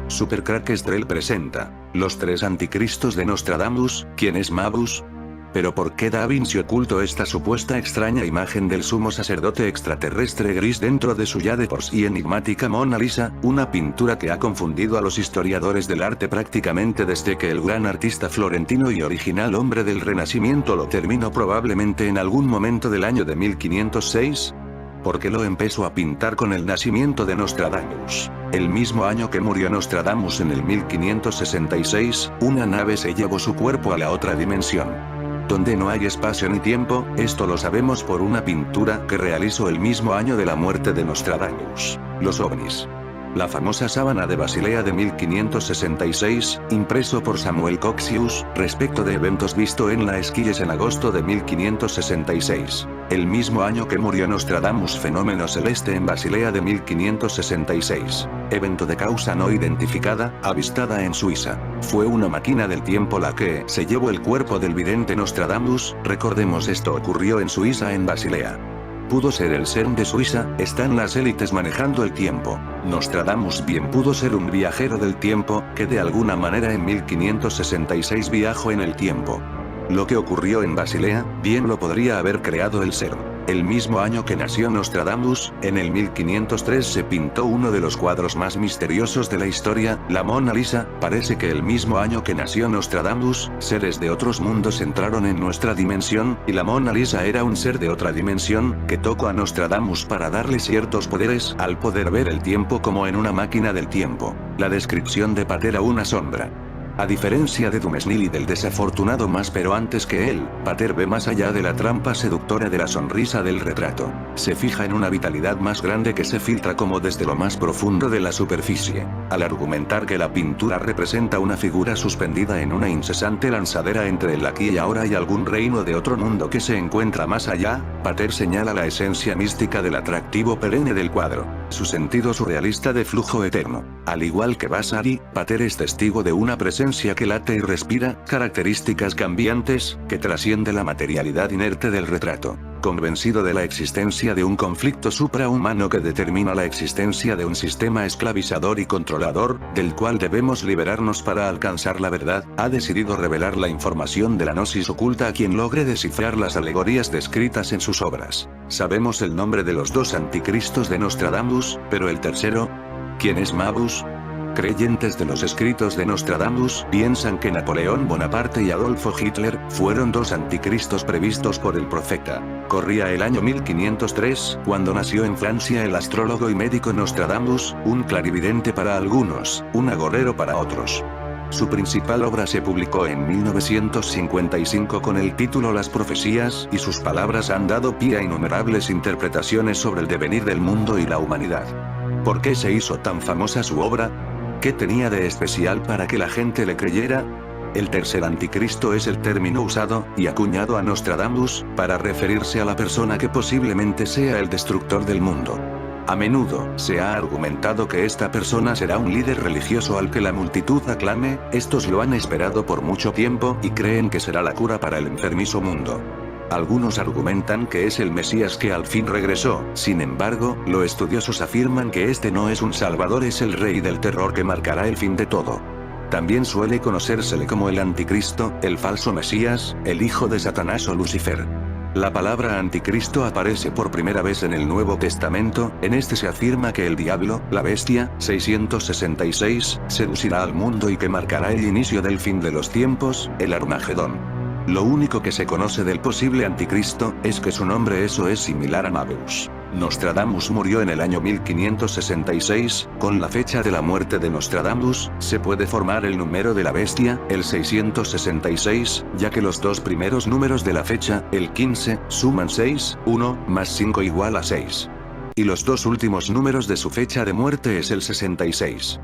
Supercrack Estrel presenta Los tres anticristos de Nostradamus. ¿Quién es Mabus? Pero ¿por qué Da Vinci ocultó esta supuesta extraña imagen del sumo sacerdote extraterrestre gris dentro de su ya de por sí enigmática Mona Lisa, una pintura que ha confundido a los historiadores del arte prácticamente desde que el gran artista florentino y original hombre del Renacimiento lo terminó probablemente en algún momento del año de 1506? Porque lo empezó a pintar con el nacimiento de Nostradamus. El mismo año que murió Nostradamus en el 1566, una nave se llevó su cuerpo a la otra dimensión. Donde no hay espacio ni tiempo, esto lo sabemos por una pintura que realizó el mismo año de la muerte de Nostradamus. Los ovnis. La famosa sábana de Basilea de 1566, impreso por Samuel Coxius, respecto de eventos visto en la Esquilles en agosto de 1566. El mismo año que murió Nostradamus, fenómeno celeste en Basilea de 1566. Evento de causa no identificada, avistada en Suiza. Fue una máquina del tiempo la que se llevó el cuerpo del vidente Nostradamus. Recordemos, esto ocurrió en Suiza, en Basilea. Pudo ser el CERN de Suiza, están las élites manejando el tiempo. Nostradamus bien pudo ser un viajero del tiempo, que de alguna manera en 1566 viajó en el tiempo. Lo que ocurrió en Basilea, bien lo podría haber creado el CERN. El mismo año que nació Nostradamus, en el 1503 se pintó uno de los cuadros más misteriosos de la historia, la Mona Lisa. Parece que el mismo año que nació Nostradamus, seres de otros mundos entraron en nuestra dimensión, y la Mona Lisa era un ser de otra dimensión, que tocó a Nostradamus para darle ciertos poderes al poder ver el tiempo como en una máquina del tiempo. La descripción de Pat era una sombra. A diferencia de Dumesnil y del desafortunado más, pero antes que él, Pater ve más allá de la trampa seductora de la sonrisa del retrato. Se fija en una vitalidad más grande que se filtra como desde lo más profundo de la superficie. Al argumentar que la pintura representa una figura suspendida en una incesante lanzadera entre el aquí y ahora y algún reino de otro mundo que se encuentra más allá, Pater señala la esencia mística del atractivo perenne del cuadro, su sentido surrealista de flujo eterno. Al igual que Vasari, Pater es testigo de una presencia que late y respira, características cambiantes, que trasciende la materialidad inerte del retrato. Convencido de la existencia de un conflicto suprahumano que determina la existencia de un sistema esclavizador y controlador, del cual debemos liberarnos para alcanzar la verdad, ha decidido revelar la información de la gnosis oculta a quien logre descifrar las alegorías descritas en sus obras. Sabemos el nombre de los dos anticristos de Nostradamus, pero el tercero, ¿quién es Mabus? Creyentes de los escritos de Nostradamus piensan que Napoleón Bonaparte y Adolfo Hitler fueron dos anticristos previstos por el profeta. Corría el año 1503, cuando nació en Francia el astrólogo y médico Nostradamus, un clarividente para algunos, un agorero para otros. Su principal obra se publicó en 1955 con el título Las Profecías, y sus palabras han dado pie a innumerables interpretaciones sobre el devenir del mundo y la humanidad. ¿Por qué se hizo tan famosa su obra? ¿Qué tenía de especial para que la gente le creyera? El tercer anticristo es el término usado y acuñado a Nostradamus para referirse a la persona que posiblemente sea el destructor del mundo. A menudo se ha argumentado que esta persona será un líder religioso al que la multitud aclame. Estos lo han esperado por mucho tiempo y creen que será la cura para el enfermizo mundo. Algunos argumentan que es el Mesías que al fin regresó. Sin embargo, los estudiosos afirman que este no es un salvador, es el rey del terror que marcará el fin de todo. También suele conocérsele como el anticristo, el falso Mesías, el hijo de Satanás o Lucifer. La palabra anticristo aparece por primera vez en el Nuevo Testamento. En este se afirma que el diablo, la bestia, 666, seducirá al mundo y que marcará el inicio del fin de los tiempos, el Armagedón. Lo único que se conoce del posible anticristo es que su nombre es similar a Mabus. Nostradamus murió en el año 1566, con la fecha de la muerte de Nostradamus, se puede formar el número de la bestia, el 666, ya que los dos primeros números de la fecha, el 15, suman 6, 1, más 5 igual a 6. Y los dos últimos números de su fecha de muerte es el 66.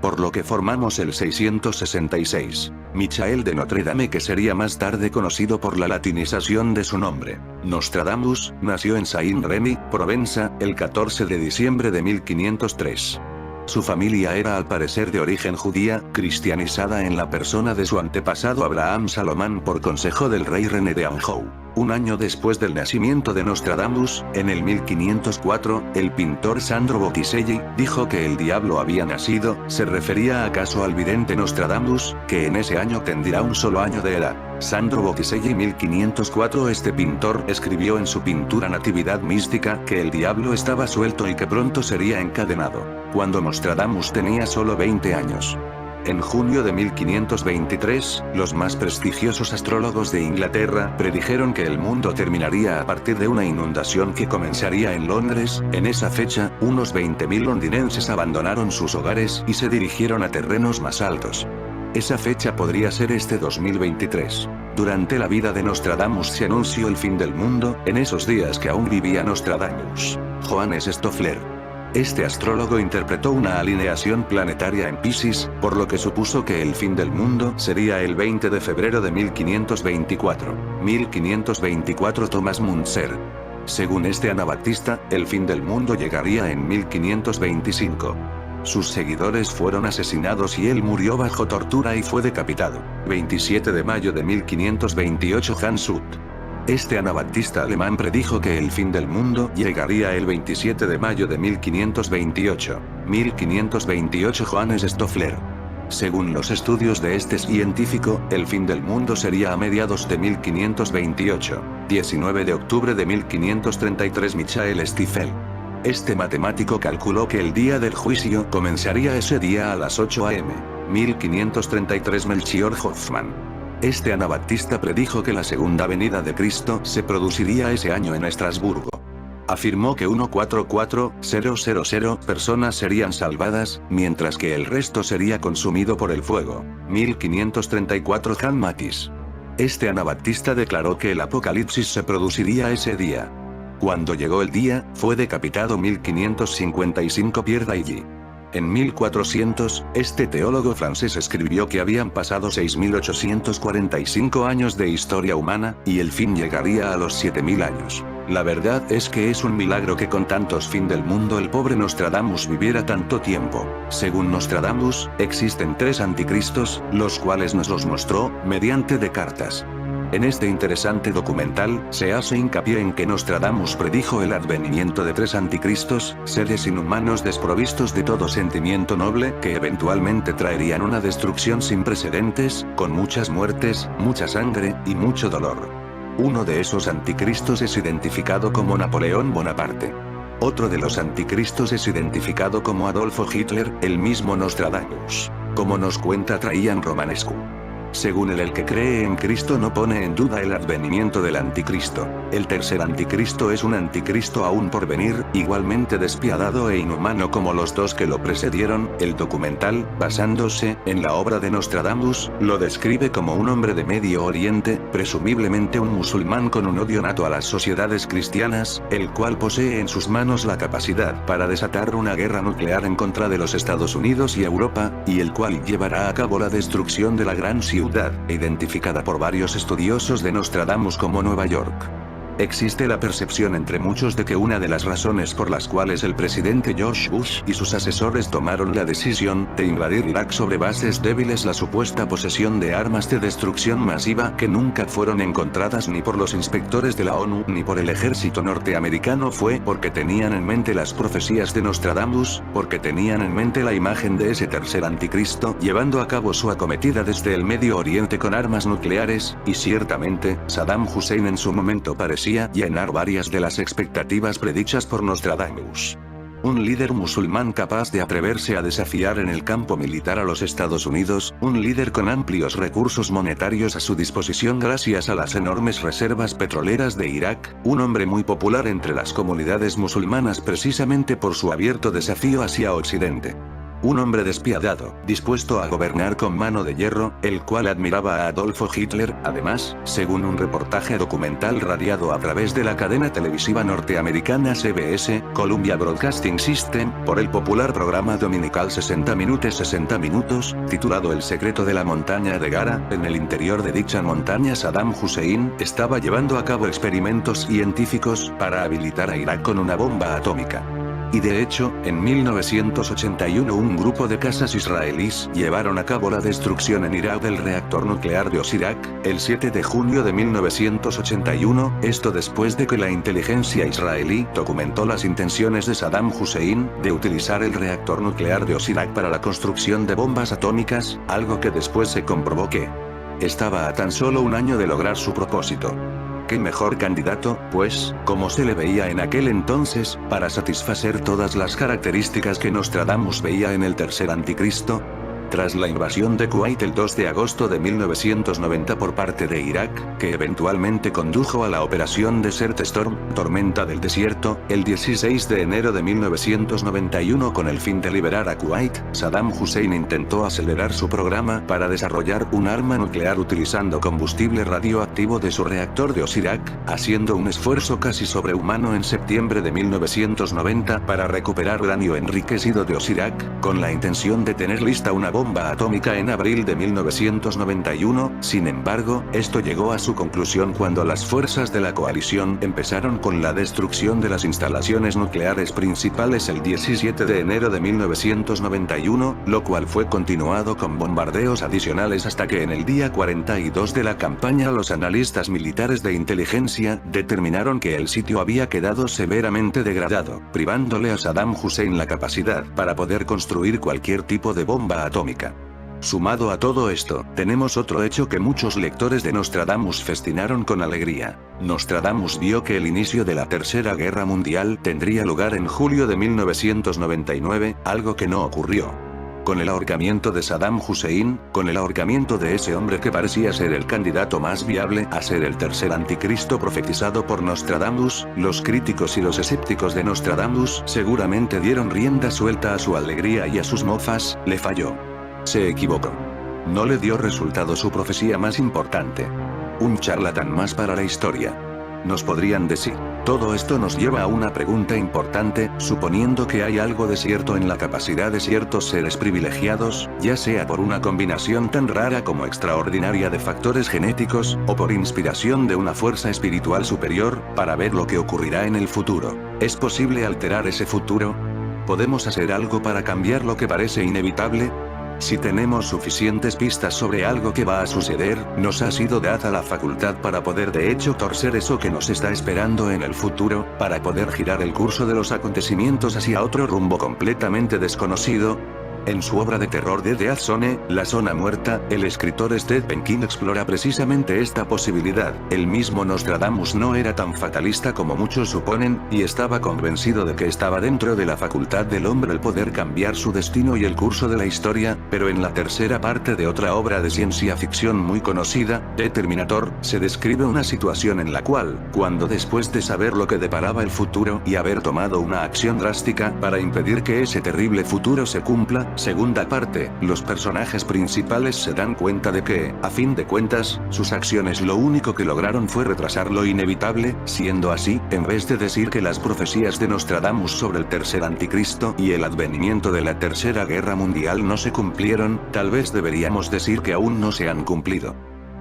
Por lo que formamos el 666. Michael de Notre Dame, que sería más tarde conocido por la latinización de su nombre. Nostradamus nació en Saint-Rémy, Provenza, el 14 de diciembre de 1503. Su familia era al parecer de origen judía, cristianizada en la persona de su antepasado Abraham Salomán por consejo del rey René de Anjou. Un año después del nacimiento de Nostradamus, en el 1504, el pintor Sandro Botticelli dijo que el diablo había nacido. ¿Se refería acaso al vidente Nostradamus, que en ese año tendría un solo año de edad? Sandro Botticelli 1504. Este pintor escribió en su pintura Natividad Mística que el diablo estaba suelto y que pronto sería encadenado, cuando Nostradamus tenía solo 20 años. En junio de 1523, los más prestigiosos astrólogos de Inglaterra predijeron que el mundo terminaría a partir de una inundación que comenzaría en Londres. En esa fecha, unos 20.000 londinenses abandonaron sus hogares y se dirigieron a terrenos más altos. Esa fecha podría ser este 2023. Durante la vida de Nostradamus se anunció el fin del mundo, en esos días que aún vivía Nostradamus. Johannes Stoffler. Este astrólogo interpretó una alineación planetaria en Piscis, por lo que supuso que el fin del mundo sería el 20 de febrero de 1524. 1524. Thomas Muntzer. Según este anabaptista, el fin del mundo llegaría en 1525. Sus seguidores fueron asesinados y él murió bajo tortura y fue decapitado. 27 de mayo de 1528. Hans Hut. Este anabaptista alemán predijo que el fin del mundo llegaría el 27 de mayo de 1528. 1528. Johannes Stoffler. Según los estudios de este científico, el fin del mundo sería a mediados de 1528. 19 de octubre de 1533. Michael Stiefel. Este matemático calculó que el día del juicio comenzaría ese día a las 8 am. 1533. Melchior Hoffman. Este anabaptista predijo que la segunda venida de Cristo se produciría ese año en Estrasburgo. Afirmó que 144,000 personas serían salvadas, mientras que el resto sería consumido por el fuego. 1534. Jan Matthys. Este anabaptista declaró que el apocalipsis se produciría ese día. Cuando llegó el día, fue decapitado. 1555. Pierre Dailly. En 1400, este teólogo francés escribió que habían pasado 6.845 años de historia humana, y el fin llegaría a los 7.000 años. La verdad es que es un milagro que con tantos fin del mundo el pobre Nostradamus viviera tanto tiempo. Según Nostradamus, existen 3 anticristos, los cuales nos los mostró, mediante de cartas. En este interesante documental, se hace hincapié en que Nostradamus predijo el advenimiento de 3 anticristos, seres inhumanos desprovistos de todo sentimiento noble, que eventualmente traerían una destrucción sin precedentes, con muchas muertes, mucha sangre, y mucho dolor. Uno de esos anticristos es identificado como Napoleón Bonaparte. Otro de los anticristos es identificado como Adolfo Hitler, el mismo Nostradamus. Como nos cuenta Traian Romanescu. Según él, el que cree en Cristo no pone en duda el advenimiento del anticristo. El tercer anticristo es un anticristo aún por venir, igualmente despiadado e inhumano como los 2 que lo precedieron. El documental, basándose en la obra de Nostradamus, lo describe como un hombre de Medio Oriente, presumiblemente un musulmán con un odio nato a las sociedades cristianas, el cual posee en sus manos la capacidad para desatar una guerra nuclear en contra de los Estados Unidos y Europa, y el cual llevará a cabo la destrucción de la gran ciudad, identificada por varios estudiosos de Nostradamus como Nueva York. Existe la percepción entre muchos de que una de las razones por las cuales el presidente George Bush y sus asesores tomaron la decisión de invadir Irak sobre bases débiles, la supuesta posesión de armas de destrucción masiva que nunca fueron encontradas ni por los inspectores de la ONU ni por el ejército norteamericano, fue porque tenían en mente las profecías de Nostradamus, porque tenían en mente la imagen de ese tercer anticristo llevando a cabo su acometida desde el Medio Oriente con armas nucleares, y ciertamente, Saddam Hussein en su momento parecía llenar varias de las expectativas predichas por Nostradamus. Un líder musulmán capaz de atreverse a desafiar en el campo militar a los Estados Unidos, un líder con amplios recursos monetarios a su disposición gracias a las enormes reservas petroleras de Irak, un hombre muy popular entre las comunidades musulmanas precisamente por su abierto desafío hacia Occidente. Un hombre despiadado, dispuesto a gobernar con mano de hierro, el cual admiraba a Adolfo Hitler. Además, según un reportaje documental radiado a través de la cadena televisiva norteamericana CBS, Columbia Broadcasting System, por el popular programa dominical 60 minutos, titulado El secreto de la montaña de Gara, en el interior de dicha montaña Saddam Hussein estaba llevando a cabo experimentos científicos para habilitar a Irak con una bomba atómica. Y de hecho, en 1981 un grupo de cazas israelíes llevaron a cabo la destrucción en Irak del reactor nuclear de Osirak, el 7 de junio de 1981, esto después de que la inteligencia israelí documentó las intenciones de Saddam Hussein de utilizar el reactor nuclear de Osirak para la construcción de bombas atómicas, algo que después se comprobó que estaba a tan solo un año de lograr su propósito. ¿Qué mejor candidato, pues, como se le veía en aquel entonces, para satisfacer todas las características que Nostradamus veía en el tercer anticristo? Tras la invasión de Kuwait el 2 de agosto de 1990 por parte de Irak, que eventualmente condujo a la operación Desert Storm, Tormenta del Desierto, el 16 de enero de 1991 con el fin de liberar a Kuwait, Saddam Hussein intentó acelerar su programa para desarrollar un arma nuclear utilizando combustible radioactivo de su reactor de Osirak, haciendo un esfuerzo casi sobrehumano en septiembre de 1990 para recuperar uranio enriquecido de Osirak, con la intención de tener lista una bomba atómica en abril de 1991, sin embargo, esto llegó a su conclusión cuando las fuerzas de la coalición empezaron con la destrucción de las instalaciones nucleares principales el 17 de enero de 1991, lo cual fue continuado con bombardeos adicionales hasta que en el día 42 de la campaña los analistas militares de inteligencia determinaron que el sitio había quedado severamente degradado, privándole a Saddam Hussein la capacidad para poder construir cualquier tipo de bomba atómica. Sumado a todo esto, tenemos otro hecho que muchos lectores de Nostradamus festinaron con alegría. Nostradamus vio que el inicio de la Tercera Guerra Mundial tendría lugar en julio de 1999, algo que no ocurrió. Con el ahorcamiento de Saddam Hussein, con el ahorcamiento de ese hombre que parecía ser el candidato más viable a ser el tercer anticristo profetizado por Nostradamus, los críticos y los escépticos de Nostradamus seguramente dieron rienda suelta a su alegría y a sus mofas, le falló. Se equivocó. No le dio resultado su profecía más importante. Un charlatán más para la historia. Nos podrían decir. Todo esto nos lleva a una pregunta importante, suponiendo que hay algo de cierto en la capacidad de ciertos seres privilegiados, ya sea por una combinación tan rara como extraordinaria de factores genéticos, o por inspiración de una fuerza espiritual superior, para ver lo que ocurrirá en el futuro. ¿Es posible alterar ese futuro? ¿Podemos hacer algo para cambiar lo que parece inevitable? Si tenemos suficientes pistas sobre algo que va a suceder, nos ha sido dada la facultad para poder de hecho torcer eso que nos está esperando en el futuro, para poder girar el curso de los acontecimientos hacia otro rumbo completamente desconocido. En su obra de terror de Dead Zone, La Zona Muerta, el escritor Stephen King explora precisamente esta posibilidad. El mismo Nostradamus no era tan fatalista como muchos suponen, y estaba convencido de que estaba dentro de la facultad del hombre el poder cambiar su destino y el curso de la historia, pero en la tercera parte de otra obra de ciencia ficción muy conocida, The Terminator, se describe una situación en la cual, cuando después de saber lo que deparaba el futuro y haber tomado una acción drástica para impedir que ese terrible futuro se cumpla, segunda parte, los personajes principales se dan cuenta de que, a fin de cuentas, sus acciones lo único que lograron fue retrasar lo inevitable, siendo así, en vez de decir que las profecías de Nostradamus sobre el tercer anticristo y el advenimiento de la Tercera Guerra Mundial no se cumplieron, tal vez deberíamos decir que aún no se han cumplido.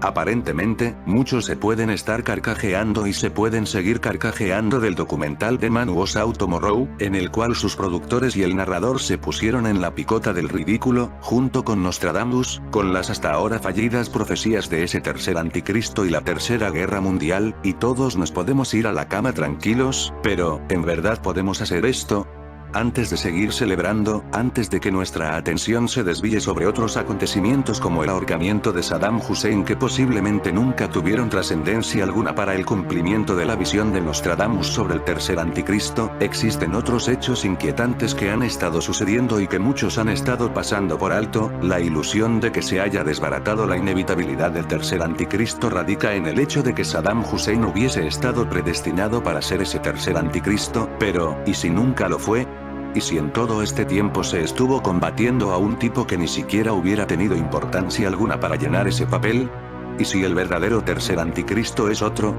Aparentemente, muchos se pueden estar carcajeando y se pueden seguir carcajeando del documental The Man Who Saw Tomorrow, en el cual sus productores y el narrador se pusieron en la picota del ridículo, junto con Nostradamus, con las hasta ahora fallidas profecías de ese tercer anticristo y la Tercera Guerra Mundial, y todos nos podemos ir a la cama tranquilos, pero, ¿en verdad podemos hacer esto? Antes de seguir celebrando, antes de que nuestra atención se desvíe sobre otros acontecimientos como el ahorcamiento de Saddam Hussein que posiblemente nunca tuvieron trascendencia alguna para el cumplimiento de la visión de Nostradamus sobre el tercer anticristo, existen otros hechos inquietantes que han estado sucediendo y que muchos han estado pasando por alto. La ilusión de que se haya desbaratado la inevitabilidad del tercer anticristo radica en el hecho de que Saddam Hussein hubiese estado predestinado para ser ese tercer anticristo, pero, ¿y si nunca lo fue? ¿Y si en todo este tiempo se estuvo combatiendo a un tipo que ni siquiera hubiera tenido importancia alguna para llenar ese papel? ¿Y si el verdadero tercer anticristo es otro?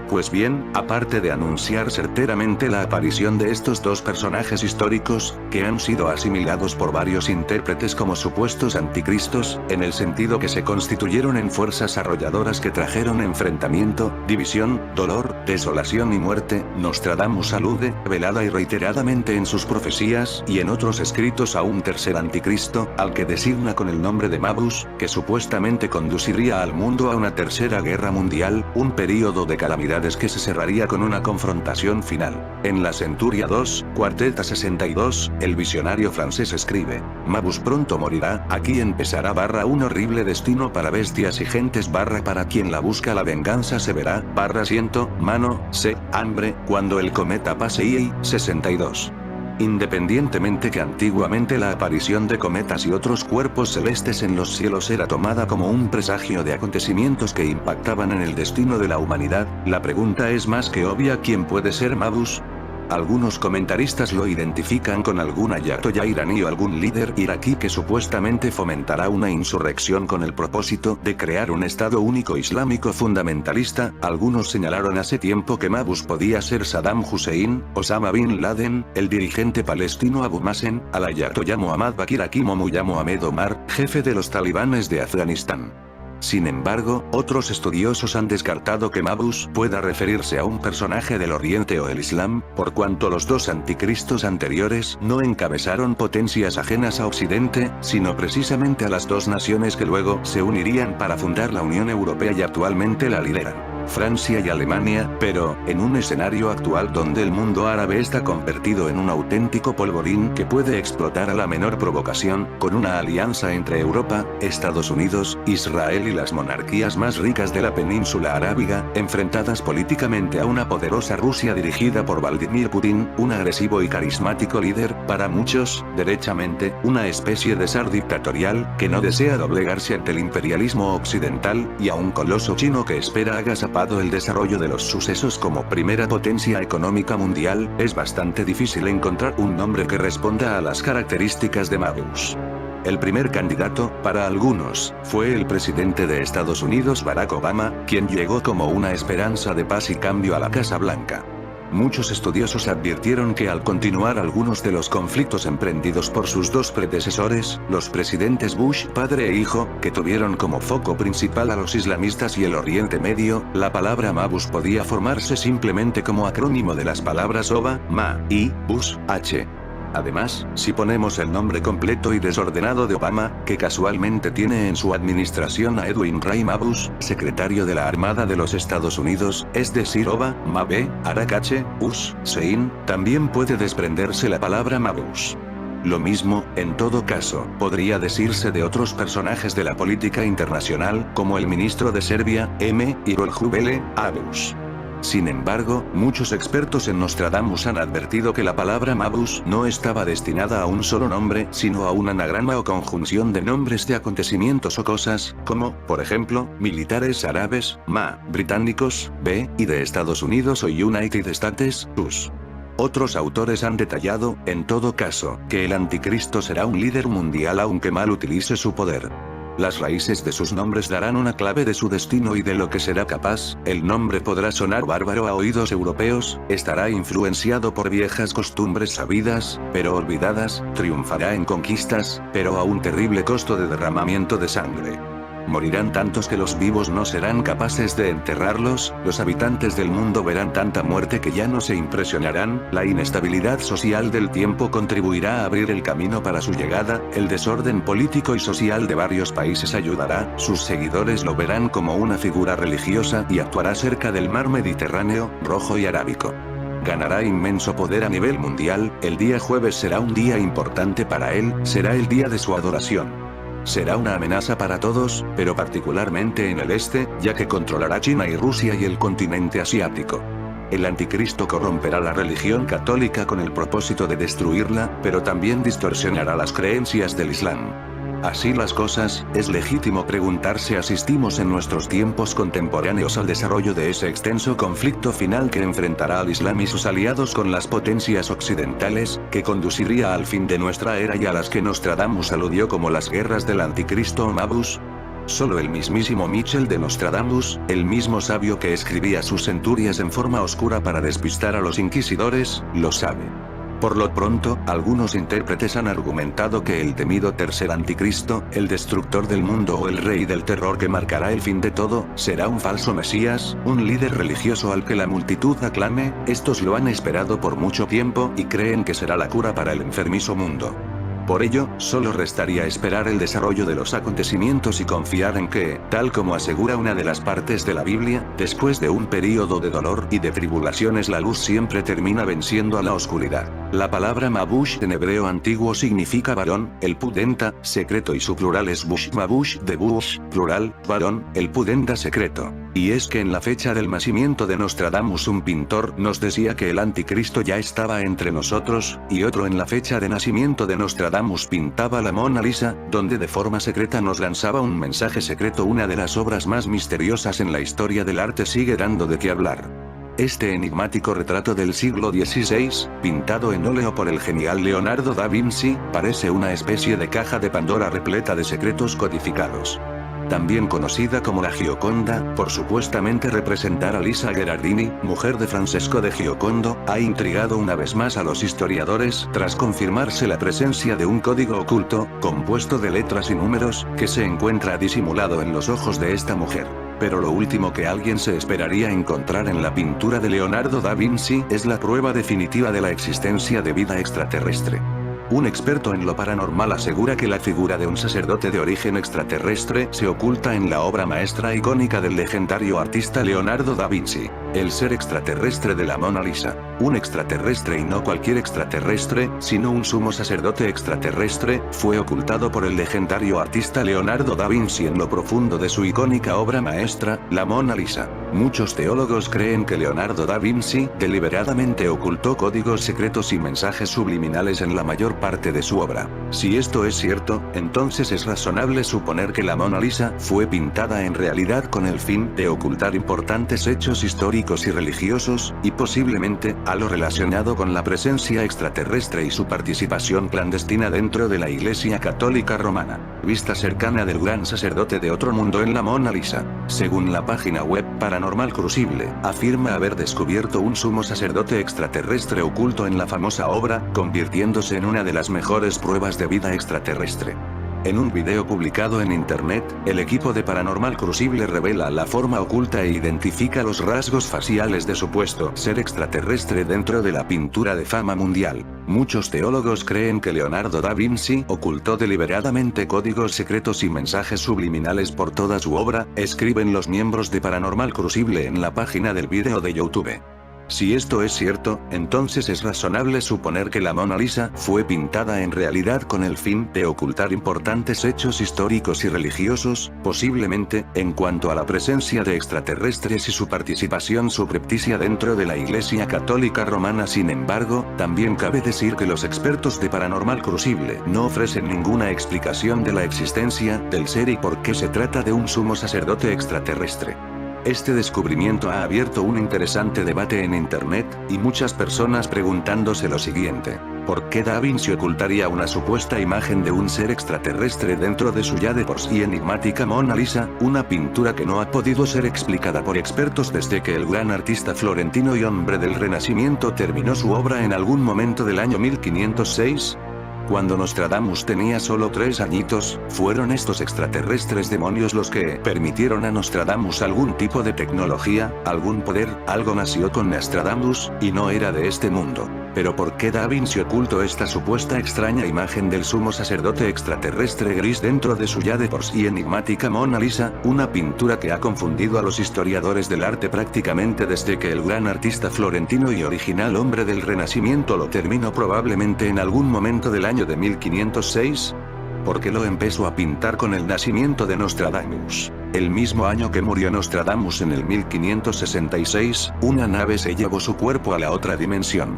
Pues bien, aparte de anunciar certeramente la aparición de estos dos personajes históricos, que han sido asimilados por varios intérpretes como supuestos anticristos, en el sentido que se constituyeron en fuerzas arrolladoras que trajeron enfrentamiento, división, dolor, desolación y muerte, Nostradamus alude, velada y reiteradamente en sus profecías y en otros escritos a un tercer anticristo, al que designa con el nombre de Mabus, que supuestamente conduciría al mundo a una tercera guerra mundial, un período de calamidades que se cerraría con una confrontación final. En la Centuria 2, Cuarteta 62, el visionario francés escribe: Mabus pronto morirá, aquí empezará un horrible destino para bestias y gentes para quien la busca la venganza se verá, siento, mano, hambre, cuando el cometa pase y 62. Independientemente que antiguamente la aparición de cometas y otros cuerpos celestes en los cielos era tomada como un presagio de acontecimientos que impactaban en el destino de la humanidad, la pregunta es más que obvia: ¿quién puede ser Mabus? Algunos comentaristas lo identifican con algún ayatollah iraní o algún líder iraquí que supuestamente fomentará una insurrección con el propósito de crear un Estado único islámico fundamentalista. Algunos señalaron hace tiempo que Mabus podía ser Saddam Hussein, Osama Bin Laden, el dirigente palestino Abu Mazen, al ayatollah Muhammad Bakir Hakim o Mullah Mohamed Omar, jefe de los talibanes de Afganistán. Sin embargo, otros estudiosos han descartado que Mabus pueda referirse a un personaje del Oriente o el Islam, por cuanto los dos anticristos anteriores no encabezaron potencias ajenas a Occidente, sino precisamente a las dos naciones que luego se unirían para fundar la Unión Europea y actualmente la lideran, Francia y Alemania, pero, en un escenario actual donde el mundo árabe está convertido en un auténtico polvorín que puede explotar a la menor provocación, con una alianza entre Europa, Estados Unidos, Israel y las monarquías más ricas de la península arábiga, enfrentadas políticamente a una poderosa Rusia dirigida por Vladimir Putin, un agresivo y carismático líder, para muchos, derechamente, una especie de zar dictatorial, que no desea doblegarse ante el imperialismo occidental, y a un coloso chino que espera agazapado el desarrollo de los sucesos como primera potencia económica mundial, es bastante difícil encontrar un nombre que responda a las características de Mabus. El primer candidato, para algunos, fue el presidente de Estados Unidos Barack Obama, quien llegó como una esperanza de paz y cambio a la Casa Blanca. Muchos estudiosos advirtieron que al continuar algunos de los conflictos emprendidos por sus dos predecesores, los presidentes Bush padre e hijo, que tuvieron como foco principal a los islamistas y el Oriente Medio, la palabra Mabus podía formarse simplemente como acrónimo de las palabras Oba, Ma, y Bush, H. Además, si ponemos el nombre completo y desordenado de Obama, que casualmente tiene en su administración a Edwin Ray Mabus, secretario de la Armada de los Estados Unidos, es decir Oba, Mabe, Arak H, Us, Sein, también puede desprenderse la palabra Mabus. Lo mismo, en todo caso, podría decirse de otros personajes de la política internacional, como el ministro de Serbia, M. Iroljubele, Abus. Sin embargo, muchos expertos en Nostradamus han advertido que la palabra Mabus no estaba destinada a un solo nombre, sino a un anagrama o conjunción de nombres de acontecimientos o cosas, como, por ejemplo, militares árabes, Ma, británicos, B, y de Estados Unidos o United States, US. Otros autores han detallado, en todo caso, que el anticristo será un líder mundial aunque mal utilice su poder. Las raíces de sus nombres darán una clave de su destino y de lo que será capaz. El nombre podrá sonar bárbaro a oídos europeos, estará influenciado por viejas costumbres sabidas, pero olvidadas, triunfará en conquistas, pero a un terrible costo de derramamiento de sangre. Morirán tantos que los vivos no serán capaces de enterrarlos, los habitantes del mundo verán tanta muerte que ya no se impresionarán, la inestabilidad social del tiempo contribuirá a abrir el camino para su llegada, el desorden político y social de varios países ayudará, sus seguidores lo verán como una figura religiosa y actuará cerca del mar Mediterráneo, Rojo y Arábico. Ganará inmenso poder a nivel mundial, el día jueves será un día importante para él, será el día de su adoración. Será una amenaza para todos, pero particularmente en el este, ya que controlará China y Rusia y el continente asiático. El anticristo corromperá la religión católica con el propósito de destruirla, pero también distorsionará las creencias del Islam. Así las cosas, es legítimo preguntarse: ¿asistimos en nuestros tiempos contemporáneos al desarrollo de ese extenso conflicto final que enfrentará al Islam y sus aliados con las potencias occidentales, que conduciría al fin de nuestra era y a las que Nostradamus aludió como las guerras del anticristo o Mabus? Solo el mismísimo Michel de Nostradamus, el mismo sabio que escribía sus centurias en forma oscura para despistar a los inquisidores, lo sabe. Por lo pronto, algunos intérpretes han argumentado que el temido tercer anticristo, el destructor del mundo o el rey del terror que marcará el fin de todo, será un falso mesías, un líder religioso al que la multitud aclame. Estos lo han esperado por mucho tiempo y creen que será la cura para el enfermizo mundo. Por ello, solo restaría esperar el desarrollo de los acontecimientos y confiar en que, tal como asegura una de las partes de la Biblia, después de un período de dolor y de tribulaciones la luz siempre termina venciendo a la oscuridad. La palabra Mabush en hebreo antiguo significa varón, el pudenta, secreto y su plural es Bush Mabush de Bush, plural, varón, el pudenta secreto. Y es que en la fecha del nacimiento de Nostradamus un pintor nos decía que el anticristo ya estaba entre nosotros, y otro en la fecha de nacimiento de Nostradamus pintaba la Mona Lisa, donde de forma secreta nos lanzaba un mensaje secreto. Una de las obras más misteriosas en la historia del arte sigue dando de qué hablar. Este enigmático retrato del siglo XVI, pintado en óleo por el genial Leonardo da Vinci, parece una especie de caja de Pandora repleta de secretos codificados. También conocida como la Gioconda, por supuestamente representar a Lisa Gherardini, mujer de Francesco de Giocondo, ha intrigado una vez más a los historiadores tras confirmarse la presencia de un código oculto, compuesto de letras y números, que se encuentra disimulado en los ojos de esta mujer. Pero lo último que alguien se esperaría encontrar en la pintura de Leonardo da Vinci es la prueba definitiva de la existencia de vida extraterrestre. Un experto en lo paranormal asegura que la figura de un sacerdote de origen extraterrestre se oculta en la obra maestra icónica del legendario artista Leonardo da Vinci, el ser extraterrestre de la Mona Lisa. Un extraterrestre, y no cualquier extraterrestre, sino un sumo sacerdote extraterrestre, fue ocultado por el legendario artista Leonardo da Vinci en lo profundo de su icónica obra maestra, la Mona Lisa. Muchos teólogos creen que Leonardo da Vinci deliberadamente ocultó códigos secretos y mensajes subliminales en la mayor parte de su obra. Si esto es cierto, entonces es razonable suponer que la Mona Lisa fue pintada en realidad con el fin de ocultar importantes hechos históricos y religiosos, y posiblemente, a lo relacionado con la presencia extraterrestre y su participación clandestina dentro de la Iglesia Católica Romana. Vista cercana del gran sacerdote de otro mundo en la Mona Lisa. Según la página web Paranormal Crucible, afirma haber descubierto un sumo sacerdote extraterrestre oculto en la famosa obra, convirtiéndose en una de las mejores pruebas de vida extraterrestre. En un video publicado en internet, el equipo de Paranormal Crucible revela la forma oculta e identifica los rasgos faciales de supuesto ser extraterrestre dentro de la pintura de fama mundial. Muchos teólogos creen que Leonardo da Vinci ocultó deliberadamente códigos secretos y mensajes subliminales por toda su obra, escriben los miembros de Paranormal Crucible en la página del video de YouTube. Si esto es cierto, entonces es razonable suponer que la Mona Lisa fue pintada en realidad con el fin de ocultar importantes hechos históricos y religiosos, posiblemente, en cuanto a la presencia de extraterrestres y su participación subrepticia dentro de la Iglesia Católica Romana. Sin embargo, también cabe decir que los expertos de Paranormal Crucible no ofrecen ninguna explicación de la existencia del ser y por qué se trata de un sumo sacerdote extraterrestre. Este descubrimiento ha abierto un interesante debate en internet, y muchas personas preguntándose lo siguiente: ¿por qué Da Vinci ocultaría una supuesta imagen de un ser extraterrestre dentro de su ya de por sí enigmática Mona Lisa, una pintura que no ha podido ser explicada por expertos desde que el gran artista florentino y hombre del Renacimiento terminó su obra en algún momento del año 1506? Cuando Nostradamus tenía solo 3 añitos, fueron estos extraterrestres demonios los que permitieron a Nostradamus algún tipo de tecnología, algún poder. Algo nació con Nostradamus, y no era de este mundo. Pero ¿por qué Da Vinci ocultó esta supuesta extraña imagen del sumo sacerdote extraterrestre gris dentro de su ya de por sí enigmática Mona Lisa, una pintura que ha confundido a los historiadores del arte prácticamente desde que el gran artista florentino y original hombre del Renacimiento lo terminó probablemente en algún momento del año de 1506? ¿Por qué lo empezó a pintar con el nacimiento de Nostradamus? El mismo año que murió Nostradamus, en el 1566, una nave se llevó su cuerpo a la otra dimensión,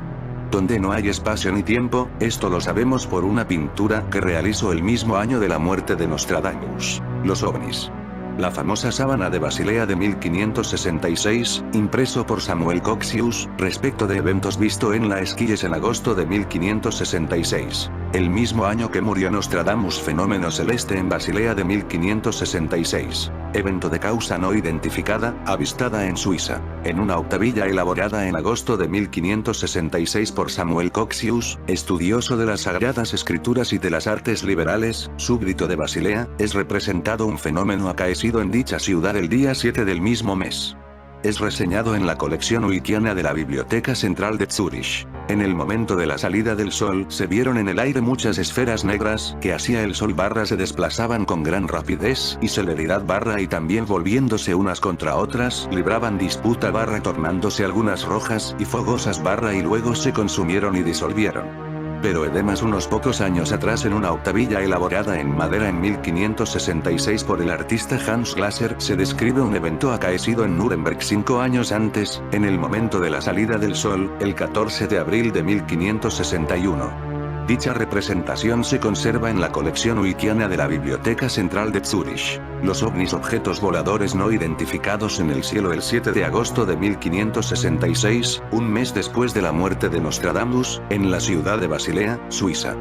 donde no hay espacio ni tiempo. Esto lo sabemos por una pintura que realizó el mismo año de la muerte de Nostradamus, los ovnis. La famosa sábana de Basilea de 1566, impreso por Samuel Coxius, respecto de eventos visto en la Esquilles en agosto de 1566. El mismo año que murió Nostradamus, fenómeno celeste en Basilea de 1566. Evento de causa no identificada, avistada en Suiza. En una octavilla elaborada en agosto de 1566 por Samuel Coxius, estudioso de las Sagradas Escrituras y de las artes liberales, súbdito de Basilea, es representado un fenómeno acaecido en dicha ciudad el día 7 del mismo mes. Es reseñado en la colección Wickiana de la Biblioteca Central de Zúrich. En el momento de la salida del sol se vieron en el aire muchas esferas negras que hacia el sol se desplazaban con gran rapidez y celeridad y también volviéndose unas contra otras, libraban disputa tornándose algunas rojas y fogosas y luego se consumieron y disolvieron. Pero además unos pocos años atrás en una octavilla elaborada en madera en 1566 por el artista Hans Glasser se describe un evento acaecido en Nuremberg 5 años antes, en el momento de la salida del sol, el 14 de abril de 1561. Dicha representación se conserva en la colección Wickiana de la Biblioteca Central de Zúrich. Los ovnis, objetos voladores no identificados en el cielo el 7 de agosto de 1566, un mes después de la muerte de Nostradamus, en la ciudad de Basilea, Suiza.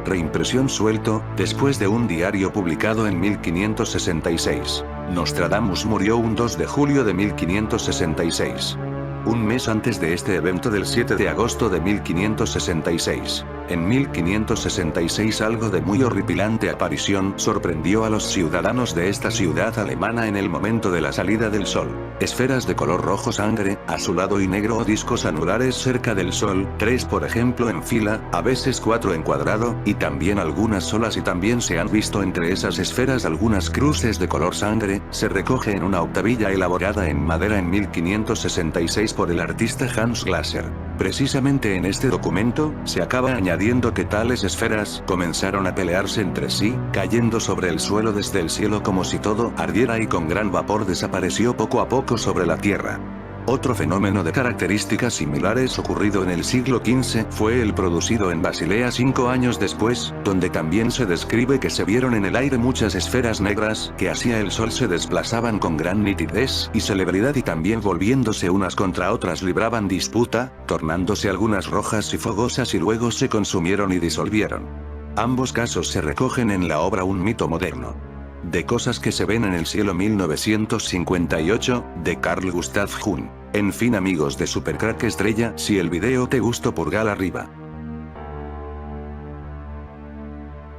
Reimpresión suelto, después de un diario publicado en 1566. Nostradamus murió un 2 de julio de 1566. Un mes antes de este evento del 7 de agosto de 1566. En 1566 algo de muy horripilante aparición sorprendió a los ciudadanos de esta ciudad alemana en el momento de la salida del sol. Esferas de color rojo sangre, azulado y negro o discos anulares cerca del sol, 3 por ejemplo en fila, a veces 4 en cuadrado, y también algunas solas, y también se han visto entre esas esferas algunas cruces de color sangre. Se recoge en una octavilla elaborada en madera en 1566 por el artista Hans Glasser. Precisamente en este documento, se acaba añadiendo que tales esferas comenzaron a pelearse entre sí, cayendo sobre el suelo desde el cielo como si todo ardiera y con gran vapor desapareció poco a poco sobre la tierra. Otro fenómeno de características similares ocurrido en el siglo XV fue el producido en Basilea 5 años después, donde también se describe que se vieron en el aire muchas esferas negras que hacia el sol se desplazaban con gran nitidez y celeridad y también volviéndose unas contra otras libraban disputa, tornándose algunas rojas y fogosas y luego se consumieron y disolvieron. Ambos casos se recogen en la obra Un mito moderno. De cosas que se ven en el cielo 1958, de Carl Gustav Jung. En fin amigos de Supercrack Estrella, si el video te gustó pulgar arriba.